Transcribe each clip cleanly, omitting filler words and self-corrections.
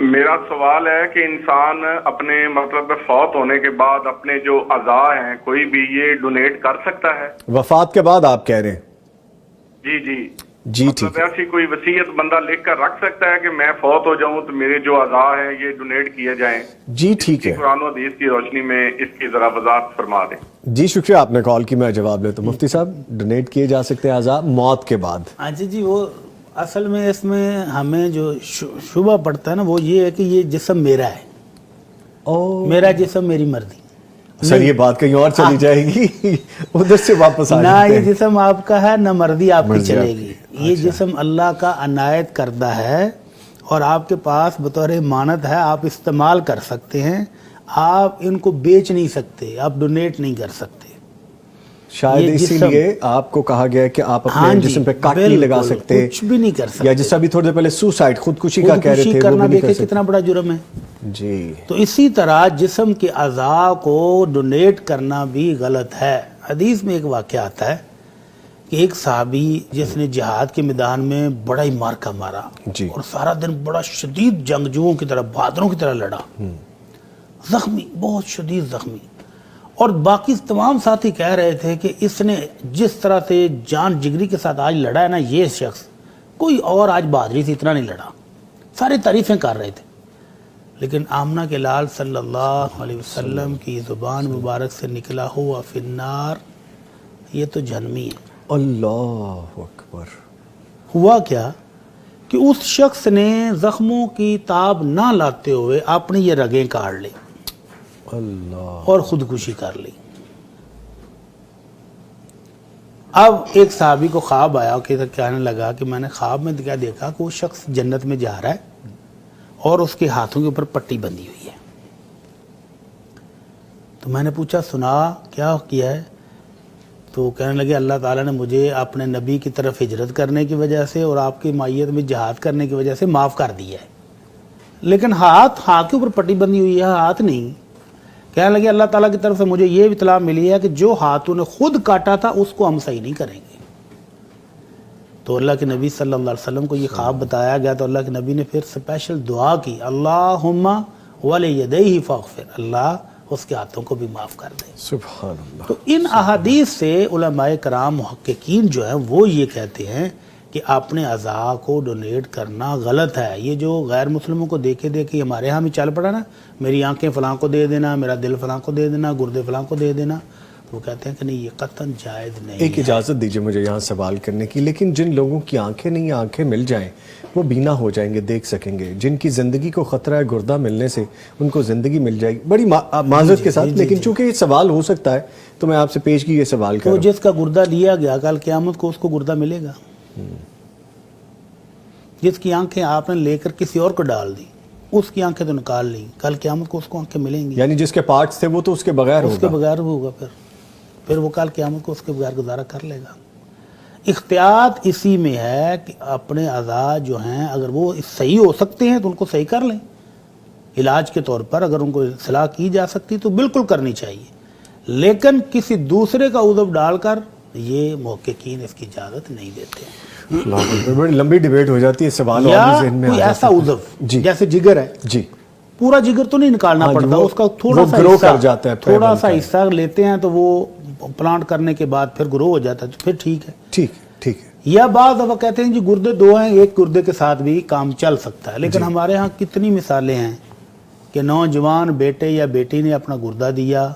میرا سوال ہے کہ انسان اپنے مطلب فوت ہونے کے بعد اپنے جو اعضاء ہیں کوئی بھی یہ ڈونیٹ کر سکتا ہے؟ وفات کے بعد آپ کہہ رہے ہیں؟ جی ٹھیک ہے. ایسی کوئی وصیت بندہ لکھ کر رکھ سکتا ہے کہ میں فوت ہو جاؤں تو میرے جو اعضاء ہیں یہ ڈونیٹ کیے جائیں؟ جی ٹھیک ہے. قرآن و حدیث کی روشنی میں اس کی ذرا وضاحت فرما دیں. جی شکریہ، آپ نے کال کی، میں جواب لیتا ہوں. مفتی صاحب، ڈونیٹ کیے جا سکتے ہیں اعضاء موت کے بعد؟ اچھا جی، وہ اصل میں اس میں ہمیں جو شبہ پڑتا ہے نا وہ یہ ہے کہ یہ جسم میرا ہے، میرا جسم میری مرضی. سر یہ بات کہیں اور چلی جائے گی، ادھر سے واپس آ نہ جاتے یہ ہیں. جسم آپ کا ہے نہ مرضی آپ کی مرضی چلے آپ گی. کی. یہ جسم اللہ کا عنایت کردہ ہے اور آپ کے پاس بطور امانت ہے، آپ استعمال کر سکتے ہیں. آپ ان کو بیچ نہیں سکتے، آپ ڈونیٹ نہیں کر سکتے. شاید اسی لیے آپ کو کہا گیا ہے کہ آپ اپنے جسم پہ کٹ نہیں لگا سکتے، کچھ بھی نہیں کر سکتے. یا جس ابھی تھوڑی دیر پہلے سوسائڈ، خودکشی کا کہہ رہے تھے، وہ کرنا بھی نہیں کر دیکھے سکتے. کتنا بڑا جرم ہے. جی تو اسی طرح جسم کے اعضاء کو ڈونیٹ کرنا بھی غلط ہے. حدیث میں ایک واقعہ آتا ہے کہ ایک صحابی جس نے جہاد کے میدان میں بڑا ہی مارکا مارا اور سارا دن بڑا شدید جنگجوؤں کی طرح، بہادروں کی طرح لڑا، زخمی، بہت شدید زخمی. اور باقی تمام ساتھی کہہ رہے تھے کہ اس نے جس طرح سے جان جگری کے ساتھ آج لڑا ہے نا، یہ شخص کوئی اور آج بہادری سے اتنا نہیں لڑا. ساری تعریفیں کر رہے تھے. لیکن آمنہ کے لال صلی اللہ علیہ وسلم کی زبان مبارک سے نکلا ہوا فی النار، یہ تو جہنمی ہے. اللہ اکبر. ہوا کیا کہ اس شخص نے زخموں کی تاب نہ لاتے ہوئے اپنی یہ رگیں کاٹ لی اللہ، اور خودکشی کر لی. اب ایک صحابی کو خواب آیا کہ کہنے لگا کہ میں نے خواب میں کیا دیکھا کہ وہ شخص جنت میں جا رہا ہے اور اس کے ہاتھوں کے اوپر پٹی بندھی ہوئی ہے. تو میں نے پوچھا سنا کیا کیا ہے؟ تو کہنے لگے اللہ تعالیٰ نے مجھے اپنے نبی کی طرف ہجرت کرنے کی وجہ سے اور آپ کی مائیت میں جہاد کرنے کی وجہ سے معاف کر دیا ہے، لیکن ہاتھ کے اوپر پٹی بندھی ہوئی ہے، ہاتھ نہیں. کہنے لگے اللہ تعالیٰ کی طرف سے مجھے یہ اطلاع ملی ہے کہ جو ہاتھوں نے خود کاٹا تھا اس کو ہم صحیح نہیں کریں گے. تو اللہ کے نبی صلی اللہ علیہ وسلم کو یہ خواب بتایا گیا تو اللہ کے نبی نے پھر اسپیشل دعا کی، اللہم ولیدیہ فاغفر، اللہ اس کے ہاتھوں کو بھی معاف کر دے. سبحان اللہ. تو ان احادیث سے علماء کرام محققین جو ہیں وہ یہ کہتے ہیں کہ اپنے اعضاء کو ڈونیٹ کرنا غلط ہے. یہ جو غیر مسلموں کو دیکھے ہمارے ہاں بھی چل پڑا نا، میری آنکھیں فلاں کو دے دینا، میرا دل فلاں کو دے دینا، گردے فلاں کو دے دینا، تو وہ کہتے ہیں کہ نہیں، یہ قطعاً جائز نہیں. ایک اجازت دیجئے مجھے یہاں سوال کرنے کی. لیکن جن لوگوں کی آنکھیں نہیں، آنکھیں مل جائیں، وہ بینا ہو جائیں گے، دیکھ سکیں گے. جن کی زندگی کو خطرہ ہے گردہ ملنے سے، ان کو زندگی مل جائے گی. بڑی معذرت کے ساتھ، لیکن چونکہ یہ سوال ہو سکتا ہے تو میں آپ سے پیش کی یہ سوال کروں. تو جس کا گردہ لیا گیا کل قیامت کو اس کو گردہ ملے گا. جس کی آنکھیں آپ نے لے کر کسی اور کو ڈال دی، اس کی آنکھیں تو نکال لی، کل قیامت کو اس کو آنکھیں ملیں گی. یعنی جس کے پارٹس تھے وہ تو اس کے بغیر ہوگا، اس کے بغیر ہوگا، پھر وہ کل قیامت کو اس کے بغیر گزارا کر لے گا. احتیاط اسی میں ہے کہ اپنے اعضاء جو ہیں اگر وہ صحیح ہو سکتے ہیں تو ان کو صحیح کر لیں. علاج کے طور پر اگر ان کو اصلاح کی جا سکتی تو بالکل کرنی چاہیے، لیکن کسی دوسرے کا عضو ڈال کر یہ محققین اس کی اجازت نہیں دیتے ہیں. بڑی لمبی ڈیبیٹ ہو جاتی ہے. سوال یا اور ذہن میں کوئی ایسا عضو جیسے جگر ہے، جی پورا جگر تو نہیں نکالنا پڑتا، اس کا تھوڑا سا حصہ لیتے ہیں تو وہ پلانٹ کرنے کے بعد پھر گرو ہو جاتا ہے، تو پھر ٹھیک ہے. ٹھیک ہے. یا بعض دفعہ کہتے ہیں جی گردے دو ہیں، ایک گردے کے ساتھ بھی کام چل سکتا ہے. لیکن ہمارے ہاں کتنی مثالیں ہیں کہ نوجوان بیٹے یا بیٹی نے اپنا گردہ دیا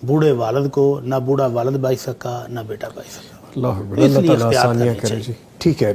بوڑھے والد کو، نہ بوڑھا والد بچ سکا نہ بیٹا بچ سکا. اللہ تعالیٰ آسانیاں کرے. جی ٹھیک ہے.